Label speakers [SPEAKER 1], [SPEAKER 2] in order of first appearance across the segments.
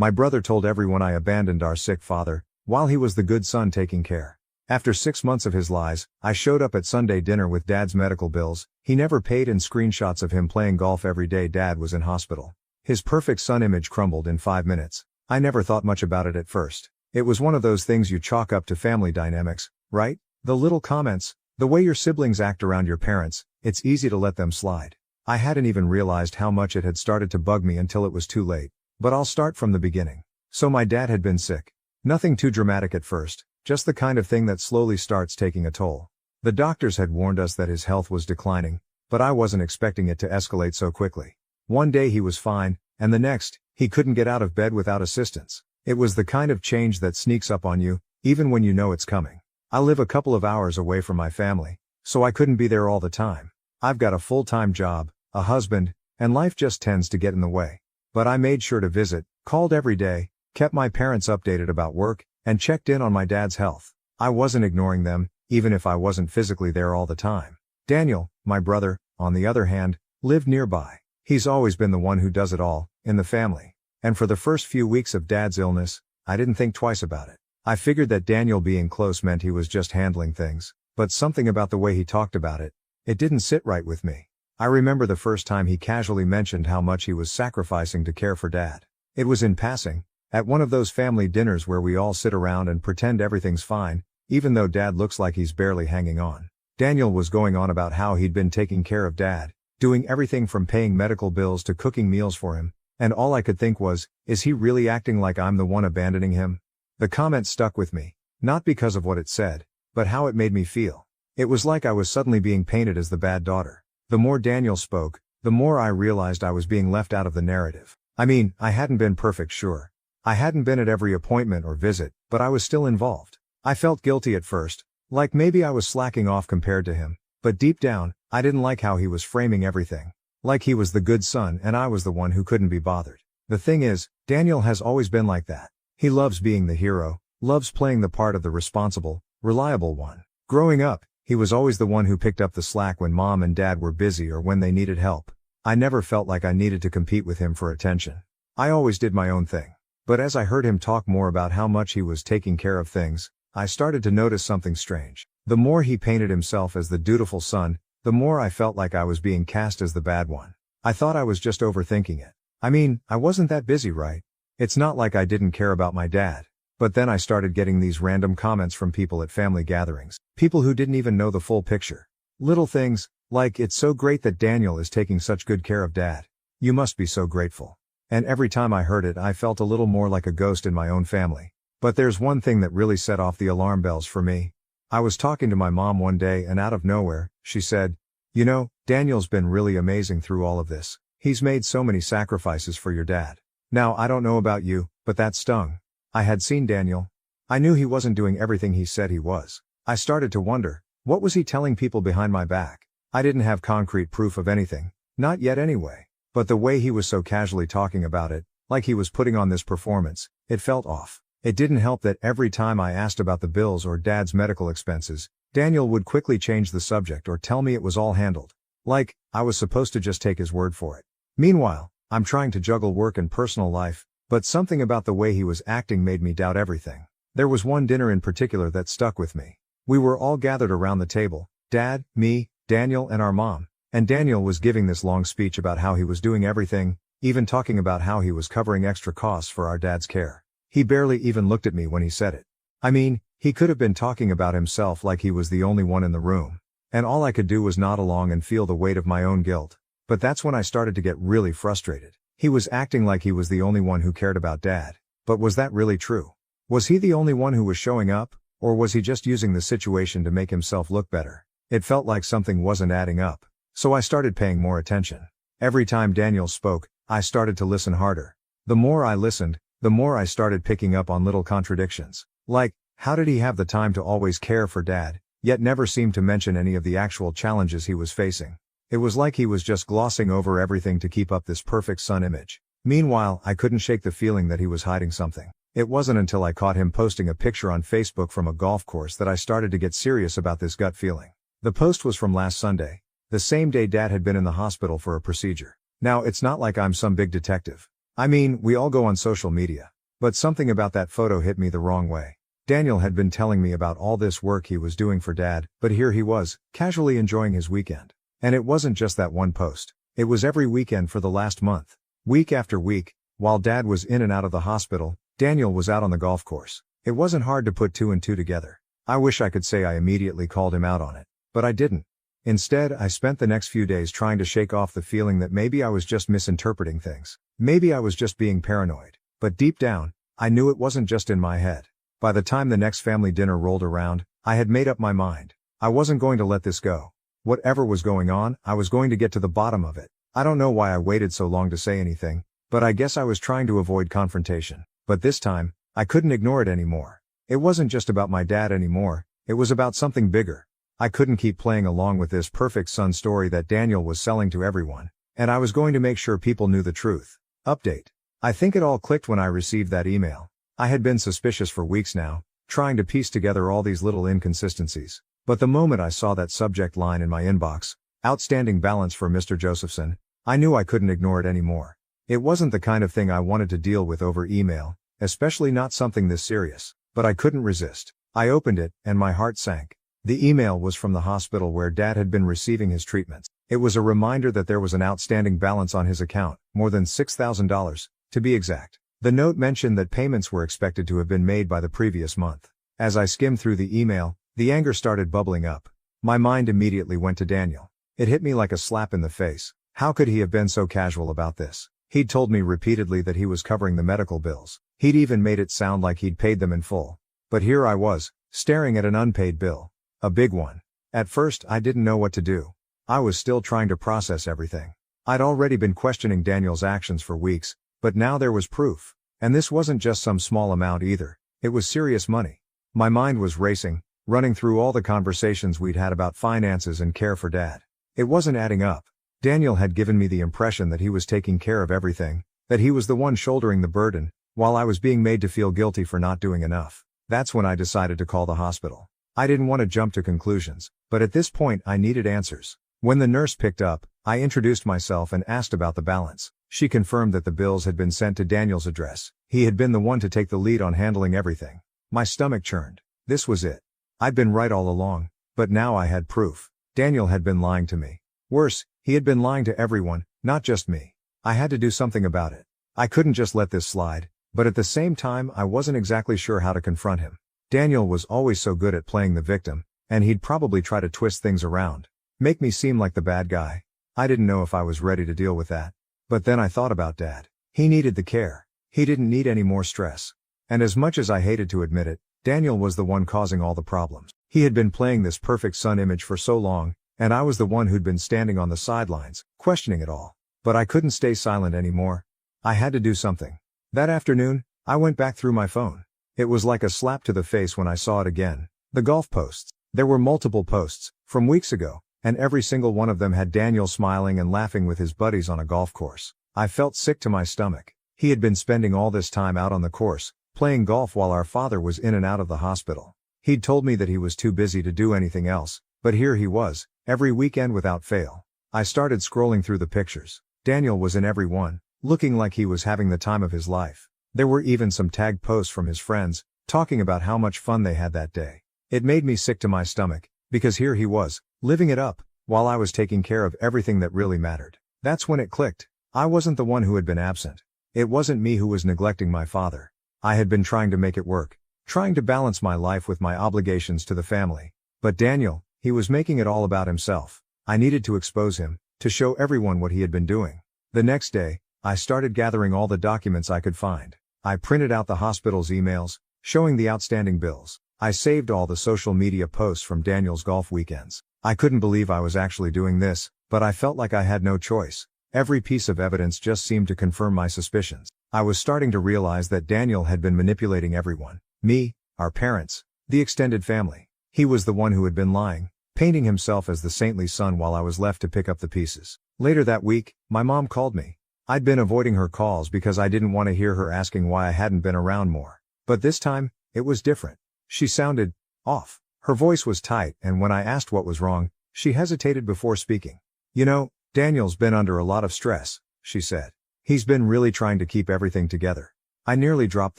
[SPEAKER 1] My brother told everyone I abandoned our sick father, while he was the good son taking care. After 6 months of his lies, I showed up at Sunday dinner with Dad's medical bills. He never paid, and screenshots of him playing golf every day Dad was in hospital. His perfect son image crumbled in 5 minutes. I never thought much about it at first. It was one of those things you chalk up to family dynamics, right? The little comments, the way your siblings act around your parents, it's easy to let them slide. I hadn't even realized how much it had started to bug me until it was too late. But I'll start from the beginning. So my dad had been sick. Nothing too dramatic at first, just the kind of thing that slowly starts taking a toll. The doctors had warned us that his health was declining, but I wasn't expecting it to escalate so quickly. One day he was fine, and the next, he couldn't get out of bed without assistance. It was the kind of change that sneaks up on you, even when you know it's coming. I live a couple of hours away from my family, so I couldn't be there all the time. I've got a full-time job, a husband, and life just tends to get in the way. But I made sure to visit, called every day, kept my parents updated about work, and checked in on my dad's health. I wasn't ignoring them, even if I wasn't physically there all the time. Daniel, my brother, on the other hand, lived nearby. He's always been the one who does it all, in the family. And for the first few weeks of Dad's illness, I didn't think twice about it. I figured that Daniel being close meant he was just handling things, but something about the way he talked about it, it didn't sit right with me. I remember the first time he casually mentioned how much he was sacrificing to care for Dad. It was in passing, at one of those family dinners where we all sit around and pretend everything's fine, even though Dad looks like he's barely hanging on. Daniel was going on about how he'd been taking care of Dad, doing everything from paying medical bills to cooking meals for him, and all I could think was, is he really acting like I'm the one abandoning him? The comment stuck with me, not because of what it said, but how it made me feel. It was like I was suddenly being painted as the bad daughter. The more Daniel spoke, the more I realized I was being left out of the narrative. I mean, I hadn't been perfect, sure. I hadn't been at every appointment or visit, but I was still involved. I felt guilty at first, like maybe I was slacking off compared to him, but deep down, I didn't like how he was framing everything. Like he was the good son and I was the one who couldn't be bothered. The thing is, Daniel has always been like that. He loves being the hero, loves playing the part of the responsible, reliable one. Growing up, he was always the one who picked up the slack when Mom and Dad were busy or when they needed help. I never felt like I needed to compete with him for attention. I always did my own thing. But as I heard him talk more about how much he was taking care of things, I started to notice something strange. The more he painted himself as the dutiful son, the more I felt like I was being cast as the bad one. I thought I was just overthinking it. I mean, I wasn't that busy, right? It's not like I didn't care about my dad. But then I started getting these random comments from people at family gatherings. People who didn't even know the full picture. Little things, like, it's so great that Daniel is taking such good care of Dad. You must be so grateful. And every time I heard it I felt a little more like a ghost in my own family. But there's one thing that really set off the alarm bells for me. I was talking to my mom one day and out of nowhere, she said, "You know, Daniel's been really amazing through all of this. He's made so many sacrifices for your dad." Now I don't know about you, but that stung. I had seen Daniel. I knew he wasn't doing everything he said he was. I started to wonder, what was he telling people behind my back? I didn't have concrete proof of anything, not yet anyway. But the way he was so casually talking about it, like he was putting on this performance, it felt off. It didn't help that every time I asked about the bills or Dad's medical expenses, Daniel would quickly change the subject or tell me it was all handled. Like, I was supposed to just take his word for it. Meanwhile, I'm trying to juggle work and personal life, but something about the way he was acting made me doubt everything. There was one dinner in particular that stuck with me. We were all gathered around the table, Dad, me, Daniel and our mom, and Daniel was giving this long speech about how he was doing everything, even talking about how he was covering extra costs for our dad's care. He barely even looked at me when he said it. I mean, he could have been talking about himself like he was the only one in the room. And all I could do was nod along and feel the weight of my own guilt. But that's when I started to get really frustrated. He was acting like he was the only one who cared about Dad. But was that really true? Was he the only one who was showing up, or was he just using the situation to make himself look better? It felt like something wasn't adding up. So I started paying more attention. Every time Daniel spoke, I started to listen harder. The more I listened, the more I started picking up on little contradictions. Like, how did he have the time to always care for Dad, yet never seem to mention any of the actual challenges he was facing? It was like he was just glossing over everything to keep up this perfect son image. Meanwhile, I couldn't shake the feeling that he was hiding something. It wasn't until I caught him posting a picture on Facebook from a golf course that I started to get serious about this gut feeling. The post was from last Sunday, the same day Dad had been in the hospital for a procedure. Now, it's not like I'm some big detective. I mean, we all go on social media. But something about that photo hit me the wrong way. Daniel had been telling me about all this work he was doing for Dad, but here he was, casually enjoying his weekend. And it wasn't just that one post. It was every weekend for the last month. Week after week, while Dad was in and out of the hospital, Daniel was out on the golf course. It wasn't hard to put two and two together. I wish I could say I immediately called him out on it. But I didn't. Instead, I spent the next few days trying to shake off the feeling that maybe I was just misinterpreting things. Maybe I was just being paranoid. But deep down, I knew it wasn't just in my head. By the time the next family dinner rolled around, I had made up my mind. I wasn't going to let this go. Whatever was going on, I was going to get to the bottom of it. I don't know why I waited so long to say anything, but I guess I was trying to avoid confrontation. But this time, I couldn't ignore it anymore. It wasn't just about my dad anymore, it was about something bigger. I couldn't keep playing along with this perfect son story that Daniel was selling to everyone, and I was going to make sure people knew the truth. Update. I think it all clicked when I received that email. I had been suspicious for weeks now, trying to piece together all these little inconsistencies. But the moment I saw that subject line in my inbox, outstanding balance for Mr. Josephson, I knew I couldn't ignore it anymore. It wasn't the kind of thing I wanted to deal with over email, especially not something this serious, but I couldn't resist. I opened it, and my heart sank. The email was from the hospital where Dad had been receiving his treatments. It was a reminder that there was an outstanding balance on his account, more than $6,000, to be exact. The note mentioned that payments were expected to have been made by the previous month. As I skimmed through the email, the anger started bubbling up. My mind immediately went to Daniel. It hit me like a slap in the face. How could he have been so casual about this? He'd told me repeatedly that he was covering the medical bills. He'd even made it sound like he'd paid them in full. But here I was, staring at an unpaid bill. A big one. At first, I didn't know what to do. I was still trying to process everything. I'd already been questioning Daniel's actions for weeks, but now there was proof. And this wasn't just some small amount either. It was serious money. My mind was racing, running through all the conversations we'd had about finances and care for Dad. It wasn't adding up. Daniel had given me the impression that he was taking care of everything, that he was the one shouldering the burden, while I was being made to feel guilty for not doing enough. That's when I decided to call the hospital. I didn't want to jump to conclusions, but at this point I needed answers. When the nurse picked up, I introduced myself and asked about the balance. She confirmed that the bills had been sent to Daniel's address. He had been the one to take the lead on handling everything. My stomach churned. This was it. I'd been right all along, but now I had proof. Daniel had been lying to me. Worse, he had been lying to everyone, not just me. I had to do something about it. I couldn't just let this slide, but at the same time I wasn't exactly sure how to confront him. Daniel was always so good at playing the victim, and he'd probably try to twist things around. Make me seem like the bad guy. I didn't know if I was ready to deal with that. But then I thought about Dad. He needed the care. He didn't need any more stress. And as much as I hated to admit it, Daniel was the one causing all the problems. He had been playing this perfect son image for so long, and I was the one who'd been standing on the sidelines, questioning it all. But I couldn't stay silent anymore. I had to do something. That afternoon, I went back through my phone. It was like a slap to the face when I saw it again. The golf posts. There were multiple posts, from weeks ago, and every single one of them had Daniel smiling and laughing with his buddies on a golf course. I felt sick to my stomach. He had been spending all this time out on the course, playing golf while our father was in and out of the hospital. He'd told me that he was too busy to do anything else, but here he was, every weekend without fail. I started scrolling through the pictures. Daniel was in every one, looking like he was having the time of his life. There were even some tagged posts from his friends, talking about how much fun they had that day. It made me sick to my stomach, because here he was, living it up, while I was taking care of everything that really mattered. That's when it clicked. I wasn't the one who had been absent. It wasn't me who was neglecting my father. I had been trying to make it work, trying to balance my life with my obligations to the family. But Daniel, he was making it all about himself. I needed to expose him, to show everyone what he had been doing. The next day, I started gathering all the documents I could find. I printed out the hospital's emails, showing the outstanding bills. I saved all the social media posts from Daniel's golf weekends. I couldn't believe I was actually doing this, but I felt like I had no choice. Every piece of evidence just seemed to confirm my suspicions. I was starting to realize that Daniel had been manipulating everyone. Me, our parents, the extended family. He was the one who had been lying, painting himself as the saintly son while I was left to pick up the pieces. Later that week, my mom called me. I'd been avoiding her calls because I didn't want to hear her asking why I hadn't been around more. But this time, it was different. She sounded off. Her voice was tight, and when I asked what was wrong, she hesitated before speaking. You know, Daniel's been under a lot of stress, she said. He's been really trying to keep everything together. I nearly dropped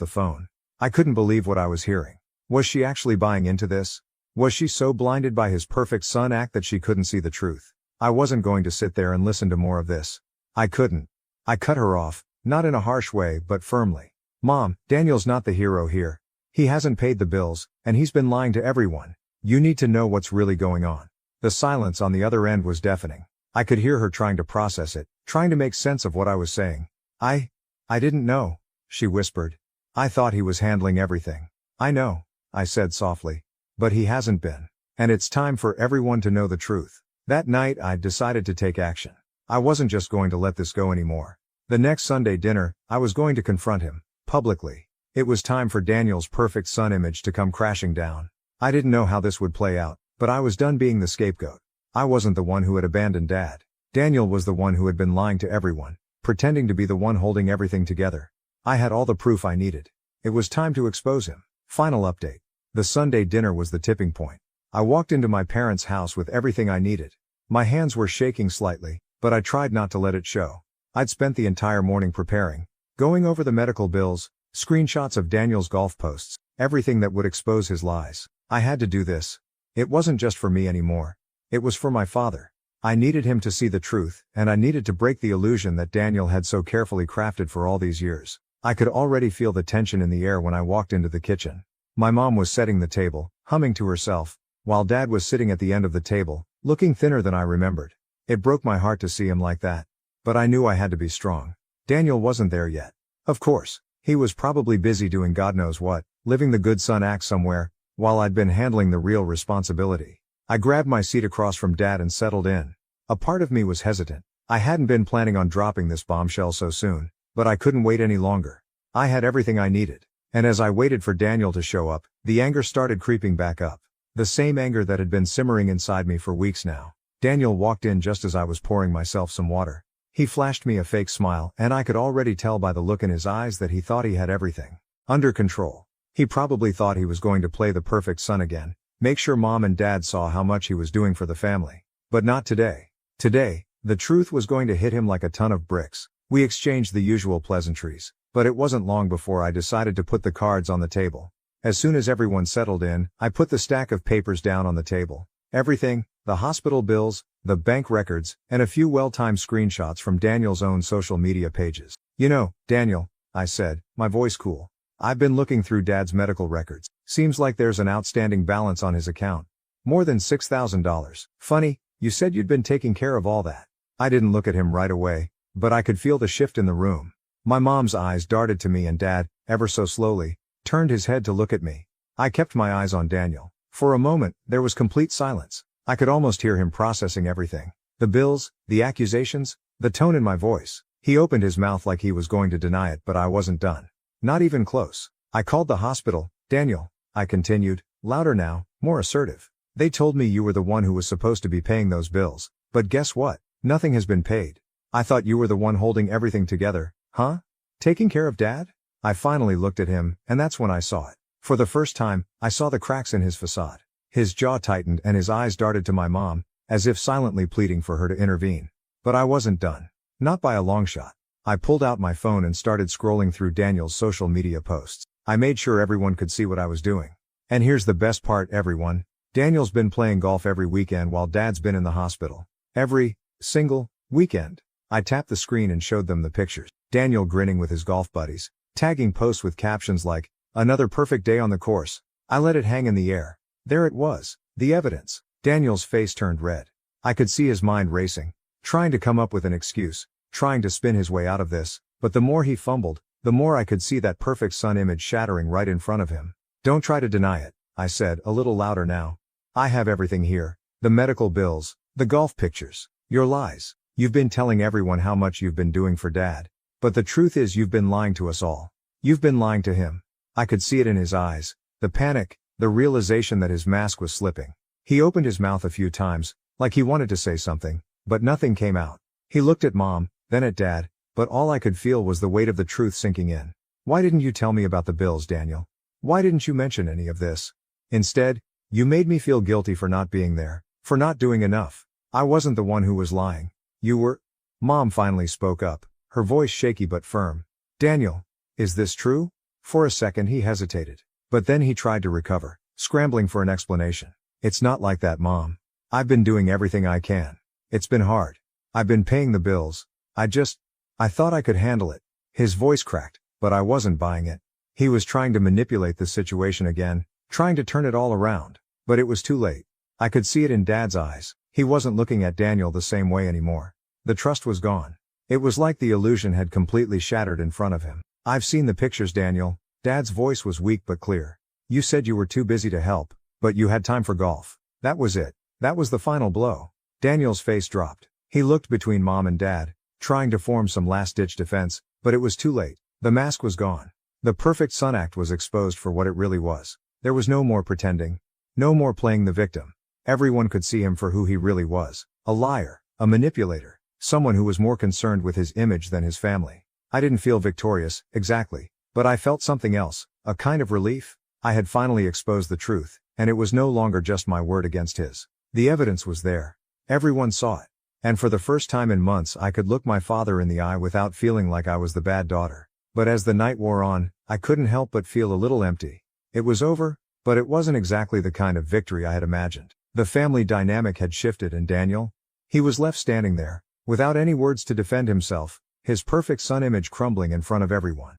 [SPEAKER 1] the phone. I couldn't believe what I was hearing. Was she actually buying into this? Was she so blinded by his perfect son act that she couldn't see the truth? I wasn't going to sit there and listen to more of this. I couldn't. I cut her off, not in a harsh way but firmly. Mom, Daniel's not the hero here. He hasn't paid the bills, and he's been lying to everyone. You need to know what's really going on. The silence on the other end was deafening. I could hear her trying to process it, trying to make sense of what I was saying. I didn't know, she whispered. I thought he was handling everything. I know, I said softly. But he hasn't been. And it's time for everyone to know the truth. That night I decided to take action. I wasn't just going to let this go anymore. The next Sunday dinner, I was going to confront him, publicly. It was time for Daniel's perfect son image to come crashing down. I didn't know how this would play out, but I was done being the scapegoat. I wasn't the one who had abandoned Dad. Daniel was the one who had been lying to everyone, pretending to be the one holding everything together. I had all the proof I needed. It was time to expose him. Final update. The Sunday dinner was the tipping point. I walked into my parents' house with everything I needed. My hands were shaking slightly, but I tried not to let it show. I'd spent the entire morning preparing, going over the medical bills, screenshots of Daniel's golf posts, everything that would expose his lies. I had to do this. It wasn't just for me anymore. It was for my father. I needed him to see the truth, and I needed to break the illusion that Daniel had so carefully crafted for all these years. I could already feel the tension in the air when I walked into the kitchen. My mom was setting the table, humming to herself, while Dad was sitting at the end of the table, looking thinner than I remembered. It broke my heart to see him like that. But I knew I had to be strong. Daniel wasn't there yet. Of course, he was probably busy doing God knows what, living the good son act somewhere, while I'd been handling the real responsibility. I grabbed my seat across from Dad and settled in. A part of me was hesitant. I hadn't been planning on dropping this bombshell so soon, but I couldn't wait any longer. I had everything I needed. And as I waited for Daniel to show up, the anger started creeping back up. The same anger that had been simmering inside me for weeks now. Daniel walked in just as I was pouring myself some water. He flashed me a fake smile, and I could already tell by the look in his eyes that he thought he had everything under control. He probably thought he was going to play the perfect son again, make sure Mom and Dad saw how much he was doing for the family. But not today. Today, the truth was going to hit him like a ton of bricks. We exchanged the usual pleasantries, but it wasn't long before I decided to put the cards on the table. As soon as everyone settled in, I put the stack of papers down on the table. Everything, the hospital bills, the bank records, and a few well-timed screenshots from Daniel's own social media pages. You know, Daniel, I said, my voice cool. I've been looking through Dad's medical records. Seems like there's an outstanding balance on his account. More than $6,000. Funny, you said you'd been taking care of all that. I didn't look at him right away, but I could feel the shift in the room. My mom's eyes darted to me and Dad, ever so slowly, turned his head to look at me. I kept my eyes on Daniel. For a moment, there was complete silence. I could almost hear him processing everything. The bills, the accusations, the tone in my voice. He opened his mouth like he was going to deny it, but I wasn't done. Not even close. I called the hospital. Daniel, I continued, louder now, more assertive. They told me you were the one who was supposed to be paying those bills. But guess what? Nothing has been paid. I thought you were the one holding everything together, huh? Taking care of Dad? I finally looked at him, and that's when I saw it. For the first time, I saw the cracks in his facade. His jaw tightened and his eyes darted to my mom, as if silently pleading for her to intervene. But I wasn't done. Not by a long shot. I pulled out my phone and started scrolling through Daniel's social media posts. I made sure everyone could see what I was doing. And here's the best part, everyone. Daniel's been playing golf every weekend while Dad's been in the hospital. Every single weekend. I tapped the screen and showed them the pictures. Daniel grinning with his golf buddies, tagging posts with captions like, "Another perfect day on the course." I let it hang in the air. There it was, the evidence. Daniel's face turned red. I could see his mind racing, trying to come up with an excuse, trying to spin his way out of this, but the more he fumbled, the more I could see that perfect son image shattering right in front of him. "Don't try to deny it," I said, a little louder now. "I have everything here. The medical bills, the golf pictures, your lies. You've been telling everyone how much you've been doing for Dad. But the truth is you've been lying to us all. You've been lying to him." I could see it in his eyes, the panic, the realization that his mask was slipping. He opened his mouth a few times, like he wanted to say something, but nothing came out. He looked at Mom, then at Dad, but all I could feel was the weight of the truth sinking in. "Why didn't you tell me about the bills, Daniel? Why didn't you mention any of this? Instead, you made me feel guilty for not being there, for not doing enough. I wasn't the one who was lying. You were." Mom finally spoke up, her voice shaky but firm. "Daniel, is this true?" For a second he hesitated. But then he tried to recover, scrambling for an explanation. "It's not like that, Mom. I've been doing everything I can. It's been hard. I've been paying the bills. I thought I could handle it." His voice cracked, but I wasn't buying it. He was trying to manipulate the situation again, trying to turn it all around. But it was too late. I could see it in Dad's eyes. He wasn't looking at Daniel the same way anymore. The trust was gone. It was like the illusion had completely shattered in front of him. "I've seen the pictures, Daniel." Dad's voice was weak but clear. "You said you were too busy to help, but you had time for golf. That was it. That was the final blow." Daniel's face dropped. He looked between Mom and Dad, trying to form some last-ditch defense, but it was too late. The mask was gone. The perfect son act was exposed for what it really was. There was no more pretending. No more playing the victim. Everyone could see him for who he really was. A liar. A manipulator. Someone who was more concerned with his image than his family. I didn't feel victorious, exactly. But I felt something else. A kind of relief. I had finally exposed the truth, and it was no longer just my word against his. The evidence was there. Everyone saw it. And for the first time in months I could look my father in the eye without feeling like I was the bad daughter. But as the night wore on, I couldn't help but feel a little empty. It was over, but it wasn't exactly the kind of victory I had imagined. The family dynamic had shifted and Daniel? He was left standing there, without any words to defend himself, his perfect son image crumbling in front of everyone.